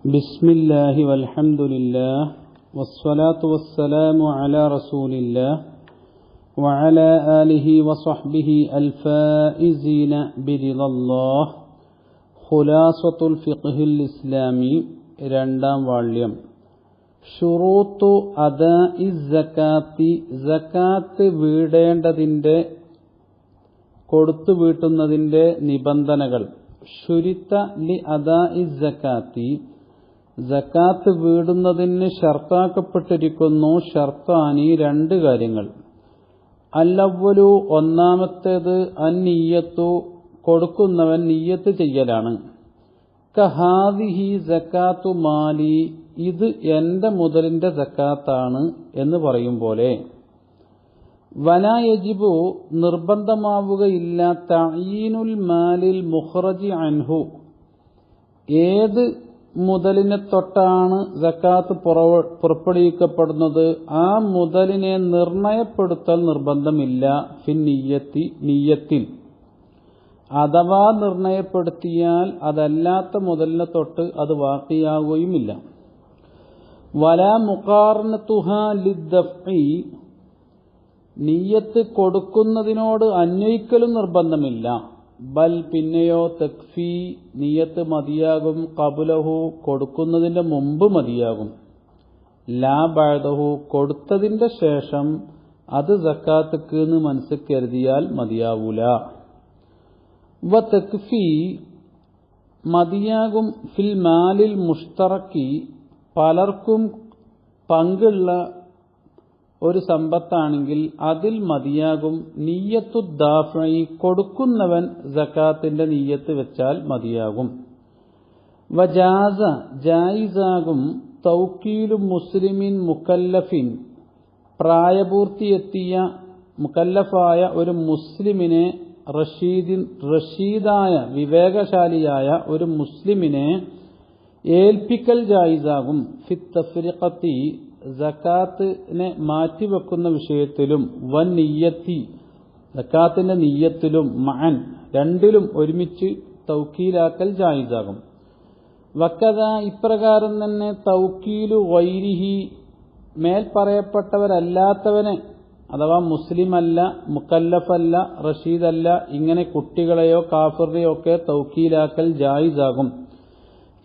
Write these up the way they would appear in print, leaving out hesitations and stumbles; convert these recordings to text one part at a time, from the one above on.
ബിസ്മില്ലാഹി വൽഹംദുലില്ലാഹ് വസ്സലാത്തു വസ്സലാമു അലാ റസൂലില്ലാഹ് വഅലാ ആലിഹി വസ്വഹ്ബിഹി അൽഫായിസീന ബിറിദല്ലാഹ്. ഖുലാസത്തുൽ ഫിഖ്ഹിൽ ഇസ്ലാമി, രണ്ടാം വാള്യം. ശുറൂത്തു അദാഇ സകാത്തി, സകാത്ത് വീടേണ്ടതിൻ്റെ, കൊടുത്തു വീട്ടുന്നതിൻ്റെ നിബന്ധനകൾ. ശുരിത്ത ലി അദാഇ സകാത്തി, സകാത്ത് വീടുന്നതിന് ഷർത്താക്കപ്പെട്ടിരിക്കുന്നു. ഷർത്താനി, രണ്ട് കാര്യങ്ങൾ. അല്ലവ്വലു, ഒന്നാമത്തേത് അന്നിയ്യത്തു, കൊടുക്കുന്നവൻ നിയ്യത്ത് ചെയ്യലാണ്. കഹാദിഹി സകാത്തു മാലി, ഇത് എൻ്റെ മുതലിൻ്റെ സകാത്താണ് എന്ന് പറയും പോലെ. വലാ യജിബു, നിർബന്ധമാവുകയില്ല, തഅയീനുൽ മാലിൽ മുഖ്റജി അൻഹു, ഏത് മുതലിനെ തൊട്ടാണ് സകാത്ത് പുറപ്പെടുവിക്കപ്പെടുന്നത് ആ മുതലിനെ നിർണയപ്പെടുത്തൽ നിർബന്ധമില്ല. ഫിൻ നിയ്യത്തി, നിയ്യത്തിൽ. അഥവാ നിർണയപ്പെടുത്തിയാൽ അതല്ലാത്ത മുതലിനെ തൊട്ട് അത് വാഖിയാവുകയുമില്ല. വലാ മുഖാറനതുഹാ ലിദ്ദഫ്ഇ, നിയ്യത്ത് കൊടുക്കുന്നതിനോട് അന്വയിക്കലും നിർബന്ധമില്ല. ബൽ, പിന്നെയോ, തക്ഫി, നിയ്യത്ത് മതിയാകും. ഖബ്ലഹു, കൊടുക്കുന്നതിൻ്റെ മുമ്പ് മതിയാകും. ലാ ബഅദഹു, കൊടുത്തതിൻ്റെ ശേഷം അത് സക്കാത്തുക്ക് എന്ന് മനസ്സിൽ കരുതിയാൽ മതിയാവൂല. വ തക്ഫി, മതിയാകും. ഫിൽ മാലിൽ മുഷ്തറക്കി, പലർക്കും പങ്കുള്ള ഒരു സമ്പത്താണെങ്കിൽ അതിൽ മതിയാകും. നിയ്യത്തു ദാഫഇ, കൊടുക്കുന്നവൻ സകാത്തിന്റെ നിയ്യത്ത് വെച്ചാൽ മതിയാകും. വജാസ, ജായിസാകും. തൗക്കീലു മുസ്ലിമിൻ മുക്കല്ലഫിൻ, പ്രായപൂർത്തിയെത്തിയ മുക്കല്ലഫായ ഒരു മുസ്ലിമിനെ, റഷീദായ വിവേകശാലിയായ ഒരു മുസ്ലിമിനെ ഏൽപ്പിക്കൽ ജായിസാകും. ഫിത് തഫ്രിഖത്തി, സകാത്തിനെ മാറ്റിവെക്കുന്ന വിഷയത്തിലും, വൻ നിയ്യത്തി, സകാത്തിന്റെ നിയ്യത്തിലും, മഅൻ, രണ്ടിലും ഒരുമിച്ച് തൗക്കീലാക്കൽ ജായിസാകും. വക്കദ, ഇപ്രകാരം തന്നെ, തൗക്കീലു ഗൈരിഹി, മേൽ പറയപ്പെട്ടവരല്ലാത്തവനെ, അഥവാ മുസ്ലിമല്ല, മുക്കല്ലഫല്ല, റഷീദല്ല, ഇങ്ങനെ കുട്ടികളെയോ കാഫിറിനെയോ ഒക്കെ തൗക്കീലാക്കൽ ജായിസാകും.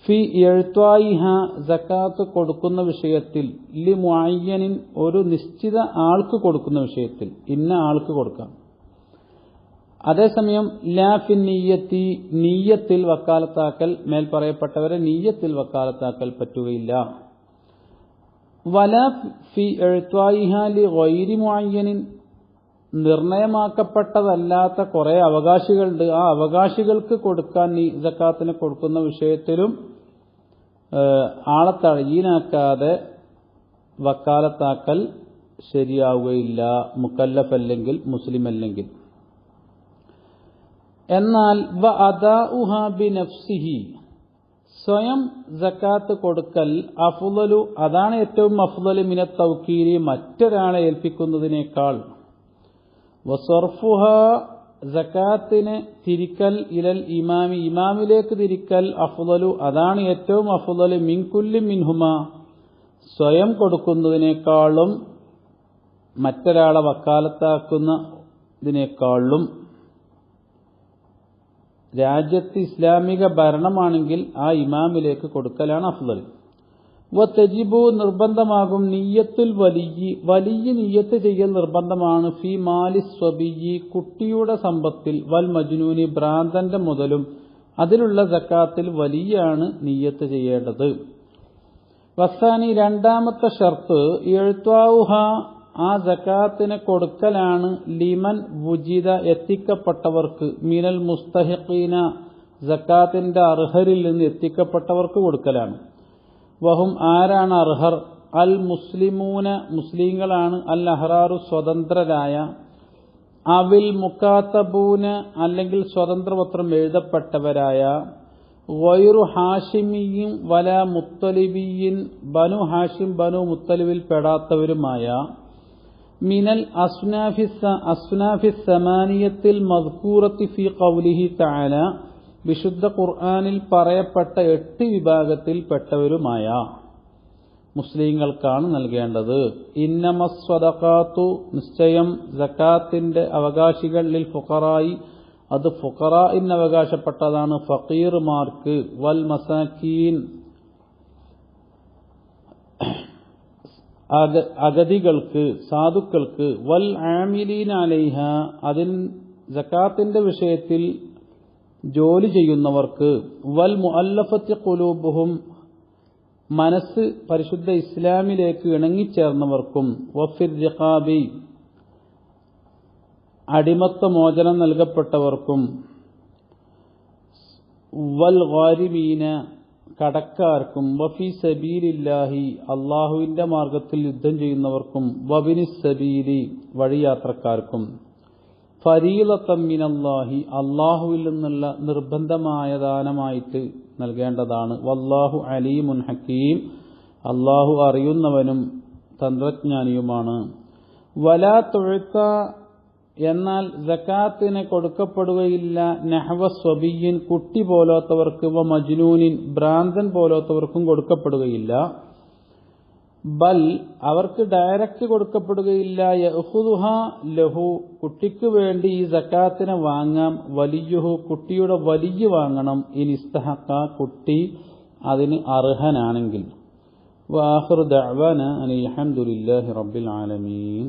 ഫി എഴുത്വായിഹ, സകാത്ത് കൊടുക്കുന്ന വിഷയത്തിൽ, ലി മുഅയ്യനിൻ, ഒരു നിശ്ചിത ആൾക്ക് കൊടുക്കുന്ന വിഷയത്തിൽ, ഇന്ന ആൾക്ക് കൊടുക്കാം. അതേസമയം ലാ ഫി നിയ്യത്തി, നിയ്യത്തിൽ വക്കാലത്താക്കൽ, മേൽ പറയപ്പെട്ടവരെ നിയ്യത്തിൽ വക്കാലത്താക്കൽ പറ്റുകയില്ല. വലാ ഫി എഴുത്വായിഹ ലി ഗൈരി മുഅയ്യനിൻ, നിർണയമാക്കപ്പെട്ടതല്ലാത്ത കുറെ അവകാശികളുണ്ട്, ആ അവകാശികൾക്ക് കൊടുക്കാൻ സകാത്തിനെ കൊടുക്കുന്ന വിഷയത്തിലും ആളെ തഴയീനാക്കാതെ വക്കാലത്താക്കൽ ശരിയാവുകയില്ല, മുക്കല്ലഫല്ലെങ്കിൽ, മുസ്ലിം അല്ലെങ്കിൽ. എന്നാൽ വ അദാഉഹാ ബിനഫ്സിഹി, സ്വയം സകാത്ത് കൊടുക്കൽ, അഫ്ളലു, അതാണ് ഏറ്റവും അഫ്ളൽ, മിനത്ത് തൗക്കീരി, മറ്റൊരാളെ ഏൽപ്പിക്കുന്നതിനേക്കാൾ. വസർഫുഹ, സകാത്തിനെ തിരിക്കൽ, ഇലൽ ഇമാമി, ഇമാമിലേക്ക് തിരിക്കൽ, അഫ്ളലു, അതാണ് ഏറ്റവും അഫ്ളൽ, മിൻ കുല്ലി മിൻഹുമ, സ്വയം കൊടുക്കുന്നതിനേക്കാളും മറ്റൊരാളെ വക്കാലത്താക്കുന്നതിനേക്കാളും. രാജ്യത്ത് ഇസ്ലാമിക ഭരണമാണെങ്കിൽ ആ ഇമാമിലേക്ക് കൊടുക്കലാണ് അഫ്ളൽ. വതജിബു, നിർബന്ധമാകും. നിയ്യത്തുൽ വലിയ്യി, വലിയ നിയ്യത്ത് ചെയ്യൽ നിർബന്ധമാണ്. ഫി മാലി സ്വബിയ്യി, കുട്ടിയുടെ സമ്പത്തിൽ, വൽ മജ്നൂനി, ഭ്രാന്തന്റെ മുതലും, അതിലുള്ള സകാത്തിൽ വലിയാണ് നിയ്യത്ത് ചെയ്യേണ്ടത്. വസാനി, രണ്ടാമത്തെ ഷർത്ത്, എഴുത്വാവുഹ, ആ സകാത്തിനെ കൊടുക്കലാണ്, ലിമൻ വുജിദ, എത്തിക്കപ്പെട്ടവർക്ക്, മിനൽ മുസ്തഹിഖീന, സകാത്തിന്റെ അർഹരിൽ നിന്ന് എത്തിക്കപ്പെട്ടവർക്ക് കൊടുക്കലാണ്. വഹും, ആരാണ് അർഹർ? അൽ മുസ്ലിമൂന, മുസ്ലിങ്ങളാണ്. അൽ അഹ്റാറു, സ്വതന്ത്രരായ. അവിൽ മുക്കാത്തബൂന, അല്ലെങ്കിൽ സ്വതന്ത്രപത്രം എഴുതപ്പെട്ടവരായ. ഗൈറു ഹാഷിമിയും വല മുത്തലിബിയിൻ, ബനു ഹാഷിം ബനു മുത്തലിബിൽ പെടാത്തവരുമായ. മിനൽ അസ്നാഫി സമാനിയത്തിൽ മദ്കൂറത്തി ഫി ഖൗലിഹി തആല, വിശുദ്ധ ഖുർആനിൽ പറയപ്പെട്ട 8 വിഭാഗത്തിൽപ്പെട്ടവരുമായ മുസ്ലിങ്ങൾക്കാണ് നൽകേണ്ടത്. ഇന്നമസ്സദഖാത്തു, നിശ്ചയം സകാത്തിന്റെ അവകാശികൾ, ലിൽ ഫുഖറായി, അത് ഫുഖറാഇന് അവകാശപ്പെട്ടതാണ്, ഫഖീർമാർക്ക്, വൽ മസാക്കീൻ, അഗതികൾക്ക്, സാധുക്കൾക്ക്, വൽ ആമിലീന അലൈഹ, അതിൻ സകാത്തിന്റെ വിഷയത്തിൽ ജോലി ചെയ്യുന്നവർക്ക്, വൽ മുഅല്ലഫത്തി ഖുലൂബുഹും, മനസ്സ് പരിശുദ്ധ ഇസ്ലാമിലേക്ക് ഇണങ്ങിച്ചേർന്നവർക്കും, വഫിർ റിഖാബി, അടിമത്ത മോചനം നൽകപ്പെട്ടവർക്കും, വൽ ഗാരിമീന, കടക്കാർക്കും, വഫി സബീലില്ലാഹി, അള്ളാഹുവിന്റെ മാർഗത്തിൽ യുദ്ധം ചെയ്യുന്നവർക്കും, വബിനിസ് സബീലി, വഴിയാത്രക്കാർക്കും, ഫരീളത്തൻ മിനല്ലാഹി, അള്ളാഹുവിൽ നിന്നുള്ള നിർബന്ധമായ ദാനമായിട്ട് നൽകേണ്ടതാണ്. വല്ലാഹു അലീമുൻ ഹക്കീം, അള്ളാഹു അറിയുന്നവനും തന്ത്രജ്ഞാനിയുമാണ്. വലാ തുഅത, എന്നാൽ സകാത്തിന് കൊടുക്കപ്പെടുകയില്ല, നഹ്വ സ്വബിയിൻ, കുട്ടി പോലോത്തവർക്ക്, വ മജ്നൂനിൻ, ഭ്രാന്തൻ പോലോത്തവർക്കും കൊടുക്കപ്പെടുകയില്ല. ബൽ, അവർക്ക് ഡയറക്റ്റ് കൊടുക്കപ്പെടുകയില്ല. യഅഖുദുഹ ലഹു, കുട്ടിക്ക് വേണ്ടി ഈ സകാത്തിനെ വാങ്ങാം. വലിയുഹു, കുട്ടിയുടെ വലിയ വാങ്ങണം. ഇൻ ഇസ്തഹഖ, കുട്ടി അതിന് അർഹനാണെങ്കിൽ. വആഖിറു ദഅ്വാന അനിൽ ഹംദുലില്ലാഹി റബ്ബിൽ ആലമീൻ.